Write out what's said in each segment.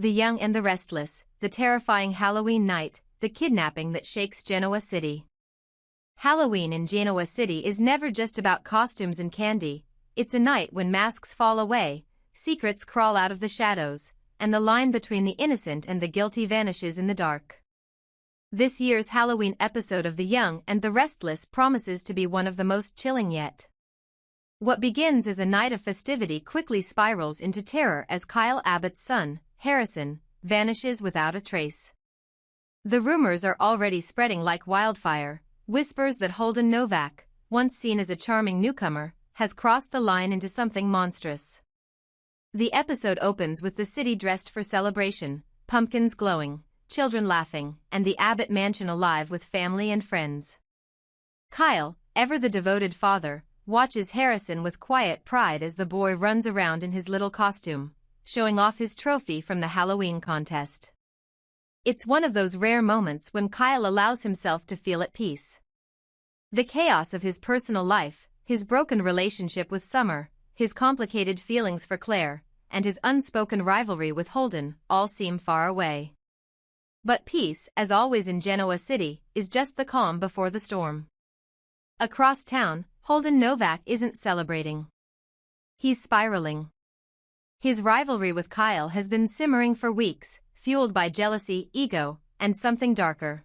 The Young and the Restless, the terrifying Halloween night, the kidnapping that shakes Genoa City. Halloween in Genoa City is never just about costumes and candy, it's a night when masks fall away, secrets crawl out of the shadows, and the line between the innocent and the guilty vanishes in the dark. This year's Halloween episode of The Young and the Restless promises to be one of the most chilling yet. What begins as a night of festivity quickly spirals into terror as Kyle Abbott's son, Harrison, vanishes without a trace. The rumors are already spreading like wildfire, whispers that Holden Novak, once seen as a charming newcomer, has crossed the line into something monstrous. The episode opens with the city dressed for celebration, pumpkins glowing, children laughing, and the Abbott mansion alive with family and friends. Kyle, ever the devoted father, watches Harrison with quiet pride as the boy runs around in his little costume, showing off his trophy from the Halloween contest. It's one of those rare moments when Kyle allows himself to feel at peace. The chaos of his personal life, his broken relationship with Summer, his complicated feelings for Claire, and his unspoken rivalry with Holden, all seem far away. But peace, as always in Genoa City, is just the calm before the storm. Across town, Holden Novak isn't celebrating. He's spiraling. His rivalry with Kyle has been simmering for weeks, fueled by jealousy, ego, and something darker.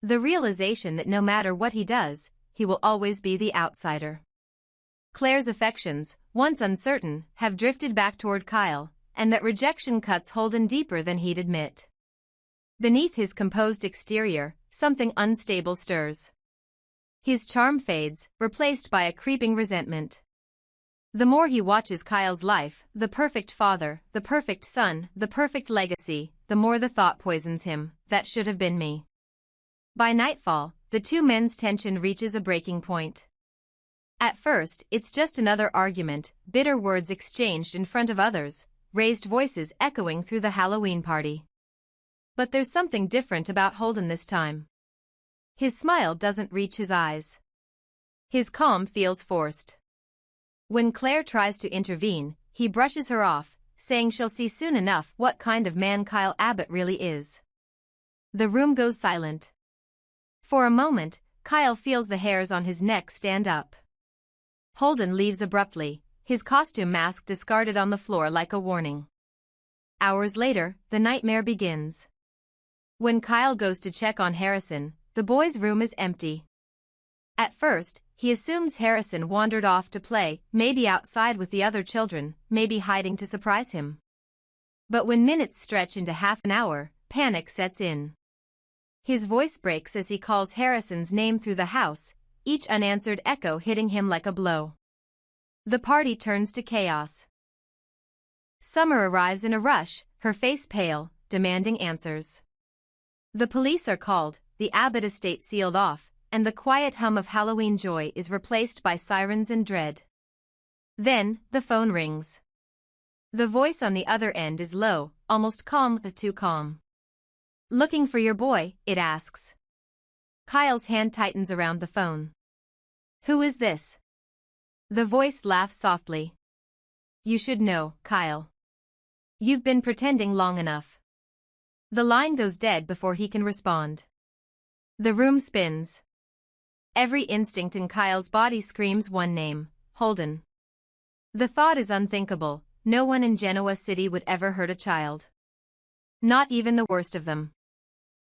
The realization that no matter what he does, he will always be the outsider. Claire's affections, once uncertain, have drifted back toward Kyle, and that rejection cuts Holden deeper than he'd admit. Beneath his composed exterior, something unstable stirs. His charm fades, replaced by a creeping resentment. The more he watches Kyle's life, the perfect father, the perfect son, the perfect legacy, the more the thought poisons him, that should have been me. By nightfall, the two men's tension reaches a breaking point. At first, it's just another argument, bitter words exchanged in front of others, raised voices echoing through the Halloween party. But there's something different about Holden this time. His smile doesn't reach his eyes. His calm feels forced. When Claire tries to intervene, he brushes her off, saying she'll see soon enough what kind of man Kyle Abbott really is. The room goes silent. For a moment, Kyle feels the hairs on his neck stand up. Holden leaves abruptly, his costume mask discarded on the floor like a warning. Hours later, the nightmare begins. When Kyle goes to check on Harrison, the boy's room is empty. At first, he assumes Harrison wandered off to play, maybe outside with the other children, maybe hiding to surprise him. But when minutes stretch into half an hour, panic sets in. His voice breaks as he calls Harrison's name through the house, each unanswered echo hitting him like a blow. The party turns to chaos. Summer arrives in a rush, her face pale, demanding answers. The police are called, the Abbott estate sealed off, and the quiet hum of Halloween joy is replaced by sirens and dread. Then, the phone rings. The voice on the other end is low, almost calm, too calm. "Looking for your boy?" it asks. Kyle's hand tightens around the phone. "Who is this?" The voice laughs softly. "You should know, Kyle. You've been pretending long enough." The line goes dead before he can respond. The room spins. Every instinct in Kyle's body screams one name, Holden. The thought is unthinkable, no one in Genoa City would ever hurt a child. Not even the worst of them.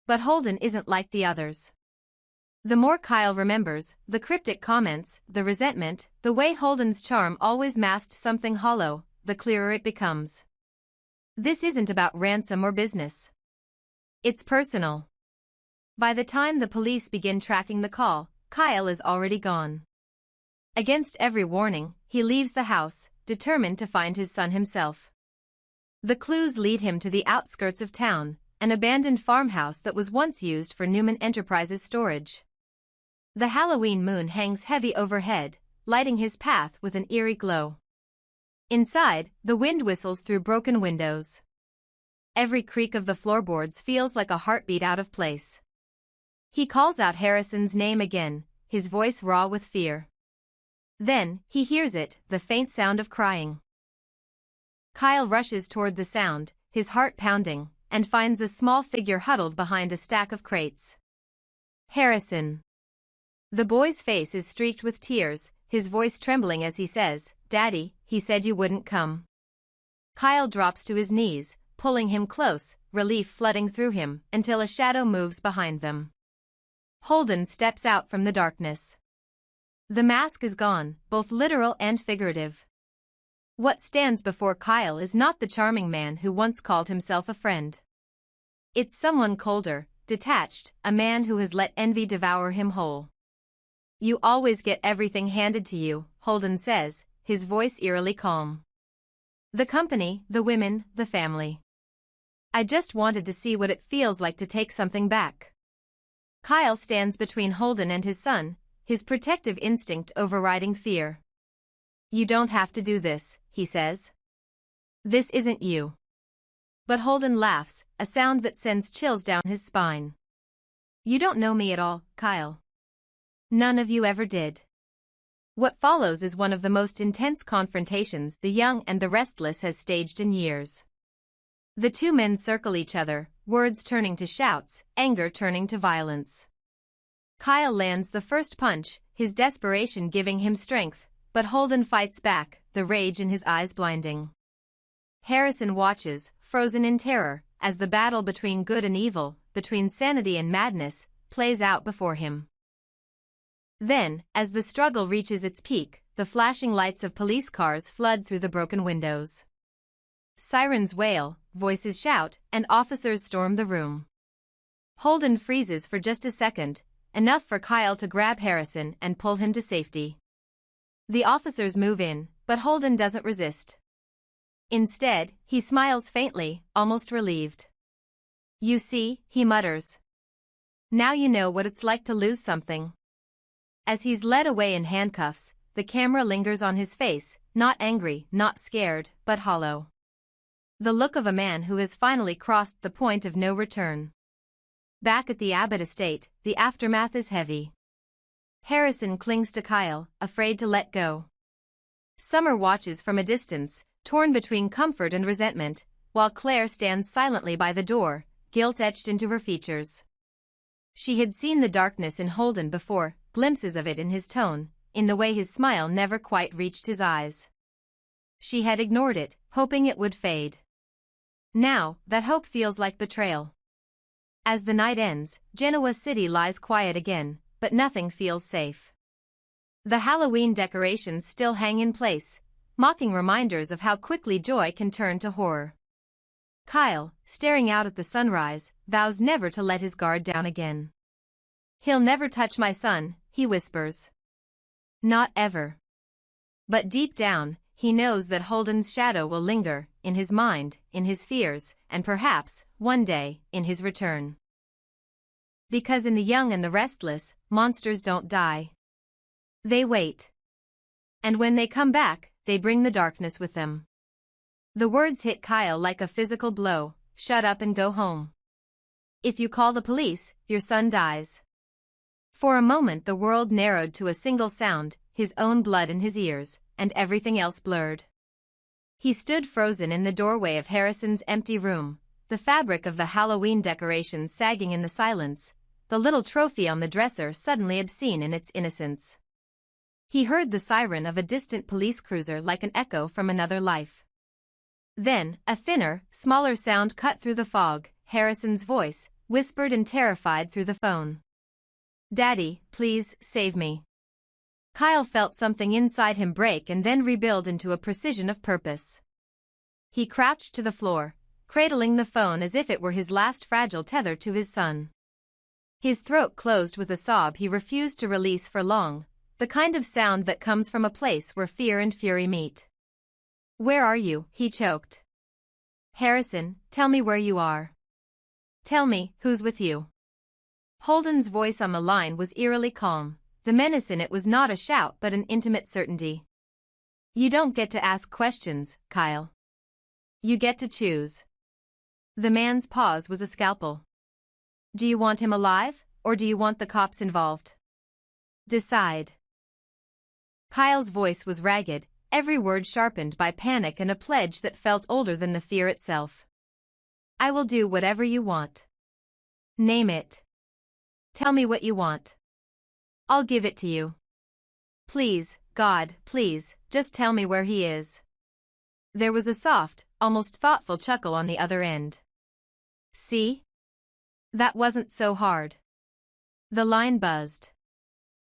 But Holden isn't like the others. The more Kyle remembers, the cryptic comments, the resentment, the way Holden's charm always masked something hollow, the clearer it becomes. This isn't about ransom or business. It's personal. By the time the police begin tracking the call, Kyle is already gone. Against every warning, he leaves the house, determined to find his son himself. The clues lead him to the outskirts of town, an abandoned farmhouse that was once used for Newman Enterprises storage. The Halloween moon hangs heavy overhead, lighting his path with an eerie glow. Inside, the wind whistles through broken windows. Every creak of the floorboards feels like a heartbeat out of place. He calls out Harrison's name again, his voice raw with fear. Then, he hears it, the faint sound of crying. Kyle rushes toward the sound, his heart pounding, and finds a small figure huddled behind a stack of crates. Harrison. The boy's face is streaked with tears, his voice trembling as he says, "Daddy, he said you wouldn't come." Kyle drops to his knees, pulling him close, relief flooding through him, until a shadow moves behind them. Holden steps out from the darkness. The mask is gone, both literal and figurative. What stands before Kyle is not the charming man who once called himself a friend. It's someone colder, detached, a man who has let envy devour him whole. "You always get everything handed to you," Holden says, his voice eerily calm. "The company, the women, the family. I just wanted to see what it feels like to take something back." Kyle stands between Holden and his son, his protective instinct overriding fear. "You don't have to do this," he says. "This isn't you." But Holden laughs, a sound that sends chills down his spine. "You don't know me at all, Kyle. None of you ever did." What follows is one of the most intense confrontations The Young and the Restless has staged in years. The two men circle each other, words turning to shouts, anger turning to violence. Kyle lands the first punch, his desperation giving him strength, but Holden fights back, the rage in his eyes blinding. Harrison watches, frozen in terror, as the battle between good and evil, between sanity and madness, plays out before him. Then, as the struggle reaches its peak, the flashing lights of police cars flood through the broken windows. Sirens wail, voices shout, and officers storm the room. Holden freezes for just a second, enough for Kyle to grab Harrison and pull him to safety. The officers move in, but Holden doesn't resist. Instead, he smiles faintly, almost relieved. "You see," he mutters. "Now you know what it's like to lose something." As he's led away in handcuffs, the camera lingers on his face, not angry, not scared, but hollow. The look of a man who has finally crossed the point of no return. Back at the Abbott estate, the aftermath is heavy. Harrison clings to Kyle, afraid to let go. Summer watches from a distance, torn between comfort and resentment, while Claire stands silently by the door, guilt etched into her features. She had seen the darkness in Holden before, glimpses of it in his tone, in the way his smile never quite reached his eyes. She had ignored it, hoping it would fade. Now, that hope feels like betrayal. As the night ends, Genoa City lies quiet again, but nothing feels safe. The Halloween decorations still hang in place, mocking reminders of how quickly joy can turn to horror. Kyle, staring out at the sunrise, vows never to let his guard down again. "He'll never touch my son," he whispers. "Not ever." But deep down, he knows that Holden's shadow will linger, in his mind, in his fears, and perhaps, one day, in his return. Because in The Young and the Restless, monsters don't die. They wait. And when they come back, they bring the darkness with them. The words hit Kyle like a physical blow, "Shut up and go home. If you call the police, your son dies." For a moment the world narrowed to a single sound, his own blood in his ears, and everything else blurred. He stood frozen in the doorway of Harrison's empty room, the fabric of the Halloween decorations sagging in the silence, the little trophy on the dresser suddenly obscene in its innocence. He heard the siren of a distant police cruiser like an echo from another life. Then, a thinner, smaller sound cut through the fog, Harrison's voice, whispered and terrified through the phone. "Daddy, please, save me." Kyle felt something inside him break and then rebuild into a precision of purpose. He crouched to the floor, cradling the phone as if it were his last fragile tether to his son. His throat closed with a sob he refused to release for long, the kind of sound that comes from a place where fear and fury meet. "Where are you?" he choked. "Harrison, tell me where you are. Tell me, who's with you?" Holden's voice on the line was eerily calm. The menace in it was not a shout but an intimate certainty. "You don't get to ask questions, Kyle. You get to choose." The man's pause was a scalpel. "Do you want him alive, or do you want the cops involved? Decide." Kyle's voice was ragged, every word sharpened by panic and a pledge that felt older than the fear itself. I will do whatever you want. Name it. Tell me what you want. I'll give it to you. Please, God, please, just tell me where he is. There was a soft, almost thoughtful chuckle on the other end. See? That wasn't so hard. The line buzzed.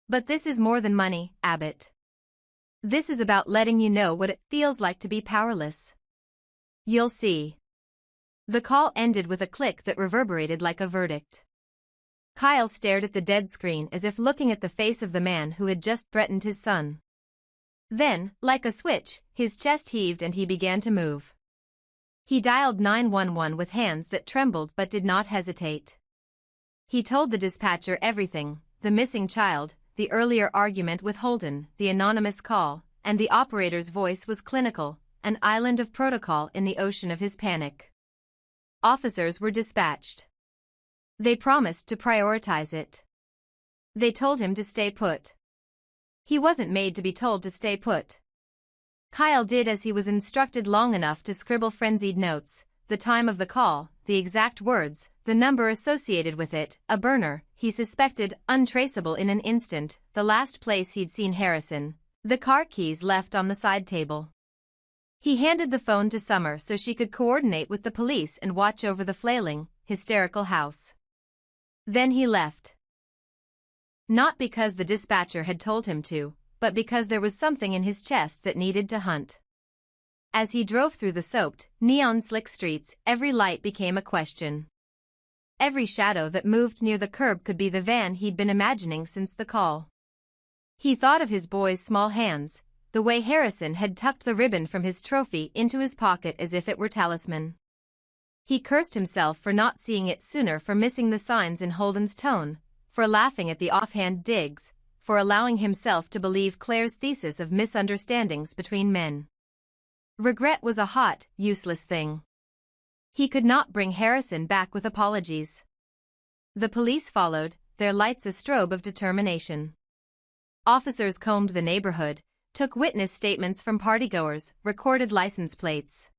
But this is more than money, Abbott. This is about letting you know what it feels like to be powerless. You'll see. The call ended with a click that reverberated like a verdict. Kyle stared at the dead screen as if looking at the face of the man who had just threatened his son. Then, like a switch, his chest heaved and he began to move. He dialed 911 with hands that trembled but did not hesitate. He told the dispatcher everything, the missing child, the earlier argument with Holden, the anonymous call, and the operator's voice was clinical, an island of protocol in the ocean of his panic. Officers were dispatched. They promised to prioritize it. They told him to stay put. He wasn't made to be told to stay put. Kyle did as he was instructed long enough to scribble frenzied notes, the time of the call, the exact words, the number associated with it, a burner, he suspected, untraceable in an instant, the last place he'd seen Harrison, the car keys left on the side table. He handed the phone to Summer so she could coordinate with the police and watch over the flailing, hysterical house. Then he left. Not because the dispatcher had told him to, but because there was something in his chest that needed to hunt. As he drove through the soaked, neon-slick streets, every light became a question. Every shadow that moved near the curb could be the van he'd been imagining since the call. He thought of his boy's small hands, the way Harrison had tucked the ribbon from his trophy into his pocket as if it were talisman. He cursed himself for not seeing it sooner, for missing the signs in Holden's tone, for laughing at the offhand digs, for allowing himself to believe Claire's thesis of misunderstandings between men. Regret was a hot, useless thing. He could not bring Harrison back with apologies. The police followed, their lights a strobe of determination. Officers combed the neighborhood, took witness statements from partygoers, recorded license plates.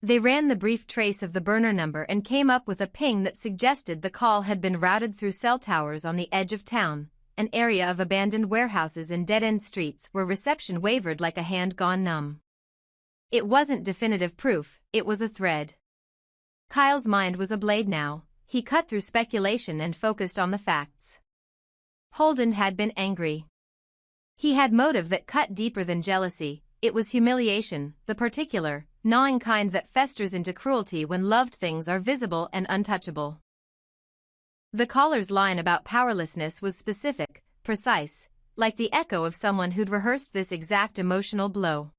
They ran the brief trace of the burner number and came up with a ping that suggested the call had been routed through cell towers on the edge of town, an area of abandoned warehouses and dead-end streets where reception wavered like a hand gone numb. It wasn't definitive proof, it was a thread. Kyle's mind was ablaze now. He cut through speculation and focused on the facts. Holden had been angry. He had motive that cut deeper than jealousy. It was humiliation, the particular, gnawing kind that festers into cruelty when loved things are visible and untouchable. The caller's line about powerlessness was specific, precise, like the echo of someone who'd rehearsed this exact emotional blow.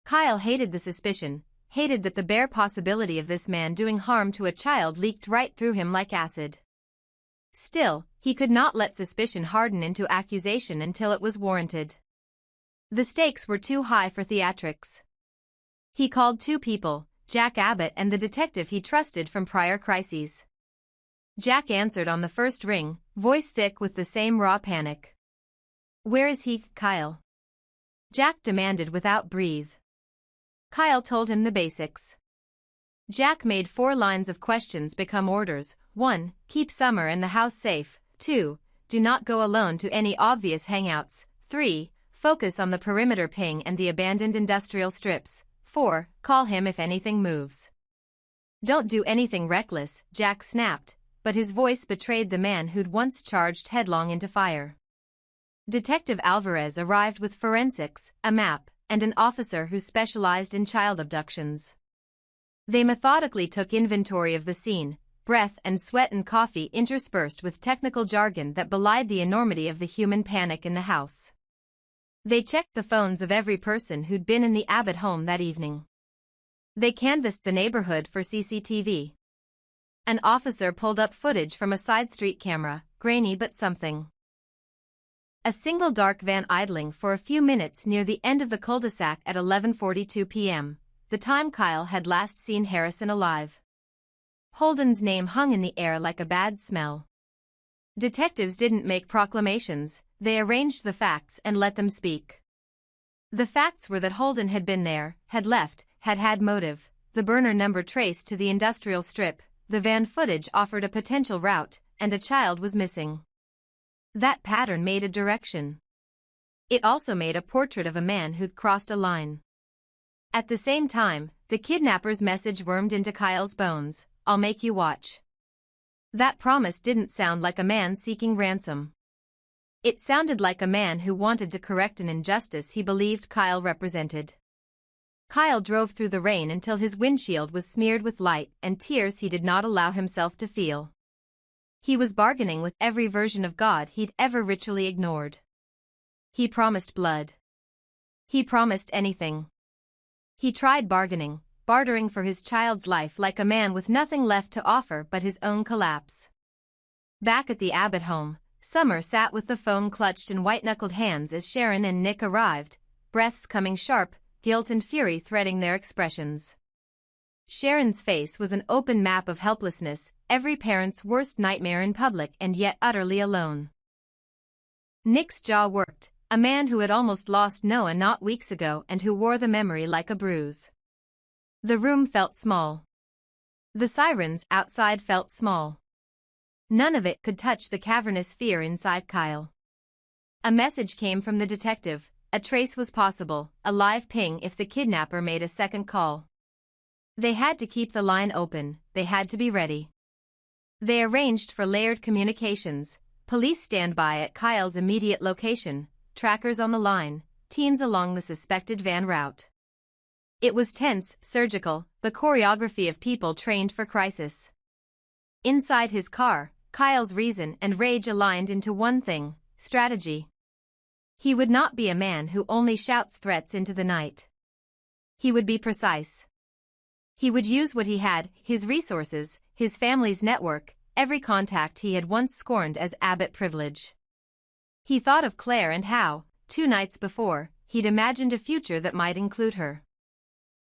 Kyle hated the suspicion, hated that the bare possibility of this man doing harm to a child leaked right through him like acid. Still, he could not let suspicion harden into accusation until it was warranted. The stakes were too high for theatrics. He called two people, Jack Abbott and the detective he trusted from prior crises. Jack answered on the first ring, voice thick with the same raw panic. "Where is he, Kyle?" Jack demanded without breath. Kyle told him the basics. Jack made 4 lines of questions become orders. 1. Keep Summer and the house safe. 2. Do not go alone to any obvious hangouts. 3. Focus on the perimeter ping and the abandoned industrial strips. 4. Call him if anything moves. Don't do anything reckless, Jack snapped, but his voice betrayed the man who'd once charged headlong into fire. Detective Alvarez arrived with forensics, a map, and an officer who specialized in child abductions. They methodically took inventory of the scene, breath and sweat and coffee interspersed with technical jargon that belied the enormity of the human panic in the house. They checked the phones of every person who'd been in the Abbott home that evening. They canvassed the neighborhood for CCTV. An officer pulled up footage from a side street camera, grainy but something. A single dark van idling for a few minutes near the end of the cul-de-sac at 11:42 p.m., the time Kyle had last seen Harrison alive. Holden's name hung in the air like a bad smell. Detectives didn't make proclamations, they arranged the facts and let them speak. The facts were that Holden had been there, had left, had had motive, the burner number traced to the industrial strip, the van footage offered a potential route, and a child was missing. That pattern made a direction. It also made a portrait of a man who'd crossed a line. At the same time, the kidnapper's message wormed into Kyle's bones: "I'll make you watch." That promise didn't sound like a man seeking ransom. It sounded like a man who wanted to correct an injustice he believed Kyle represented. Kyle drove through the rain until his windshield was smeared with light and tears he did not allow himself to feel. He was bargaining with every version of God he'd ever ritually ignored. He promised blood. He promised anything. He tried bartering for his child's life like a man with nothing left to offer but his own collapse. Back at the Abbott home, Summer sat with the phone clutched in white-knuckled hands as Sharon and Nick arrived, breaths coming sharp, guilt and fury threading their expressions. Sharon's face was an open map of helplessness, every parent's worst nightmare in public and yet utterly alone. Nick's jaw worked, a man who had almost lost Noah not weeks ago and who wore the memory like a bruise. The room felt small. The sirens outside felt small. None of it could touch the cavernous fear inside Kyle. A message came from the detective. A trace was possible, a live ping if the kidnapper made a second call. They had to keep the line open, they had to be ready. They arranged for layered communications, police standby at Kyle's immediate location, trackers on the line, teams along the suspected van route. It was tense, surgical, the choreography of people trained for crisis. Inside his car, Kyle's reason and rage aligned into one thing: strategy. He would not be a man who only shouts threats into the night. He would be precise. He would use what he had, his resources, his family's network, every contact he had once scorned as Abbott privilege. He thought of Claire and how, 2 nights before, he'd imagined a future that might include her.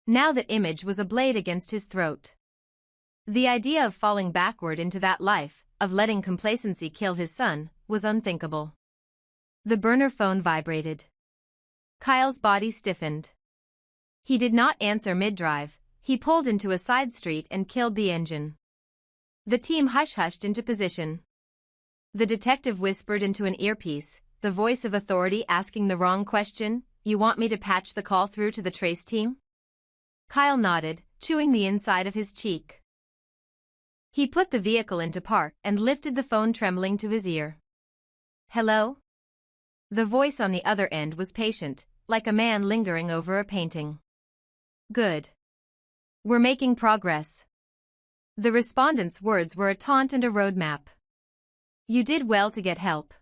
Now that image was a blade against his throat. The idea of falling backward into that life, of letting complacency kill his son, was unthinkable. The burner phone vibrated. Kyle's body stiffened. He did not answer mid-drive, he pulled into a side street and killed the engine. The team hush-hushed into position. The detective whispered into an earpiece, the voice of authority asking the wrong question: "You want me to patch the call through to the trace team?" Kyle nodded, chewing the inside of his cheek. He put the vehicle into park and lifted the phone trembling to his ear. "Hello?" The voice on the other end was patient, like a man lingering over a painting. "Good. We're making progress." The respondent's words were a taunt and a roadmap. "You did well to get help."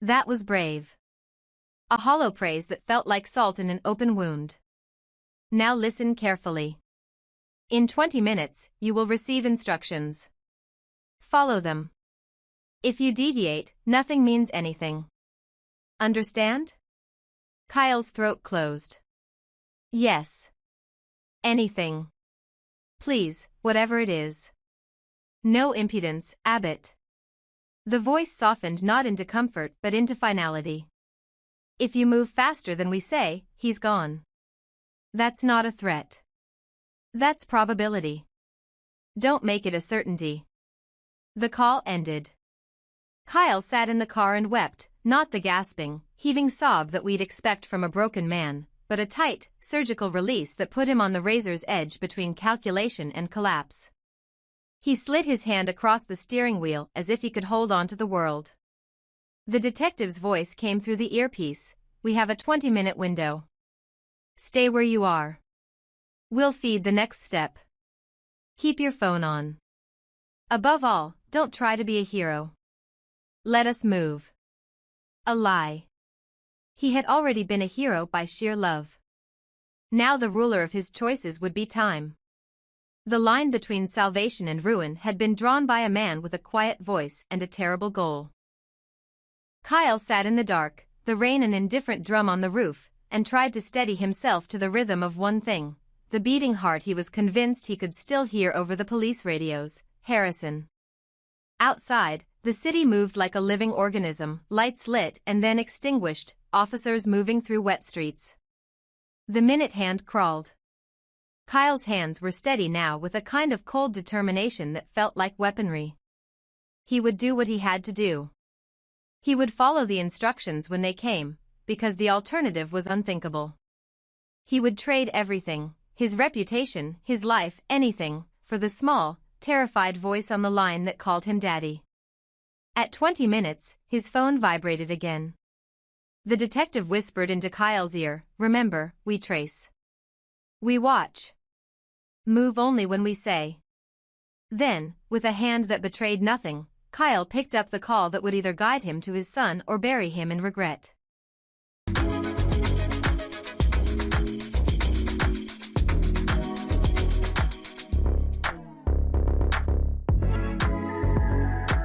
That was brave. A hollow praise that felt like salt in an open wound. "Now listen carefully. In 20 minutes, you will receive instructions. Follow them. If you deviate, nothing means anything. Understand?" Kyle's throat closed. "Yes. Anything. Please, whatever it is. No impudence, Abbott." The voice softened not into comfort but into finality. "If you move faster than we say, he's gone. That's not a threat. That's probability. Don't make it a certainty." The call ended. Kyle sat in the car and wept, not the gasping, heaving sob that we'd expect from a broken man, but a tight, surgical release that put him on the razor's edge between calculation and collapse. He slid his hand across the steering wheel as if he could hold on to the world. The detective's voice came through the earpiece: "We have a 20-minute window. Stay where you are. We'll feed the next step. Keep your phone on. Above all, don't try to be a hero. Let us move." A lie. He had already been a hero by sheer love. Now the ruler of his choices would be time. The line between salvation and ruin had been drawn by a man with a quiet voice and a terrible goal. Kyle sat in the dark, the rain an indifferent drum on the roof, and tried to steady himself to the rhythm of one thing, the beating heart he was convinced he could still hear over the police radios: Harrison. Outside, the city moved like a living organism, lights lit and then extinguished, officers moving through wet streets. The minute hand crawled. Kyle's hands were steady now with a kind of cold determination that felt like weaponry. He would do what he had to do. He would follow the instructions when they came, because the alternative was unthinkable. He would trade everything, his reputation, his life, anything, for the small, terrified voice on the line that called him Daddy. At 20 minutes, his phone vibrated again. The detective whispered into Kyle's ear, "Remember, we trace. We watch. Move only when we say." Then, with a hand that betrayed nothing, Kyle picked up the call that would either guide him to his son or bury him in regret.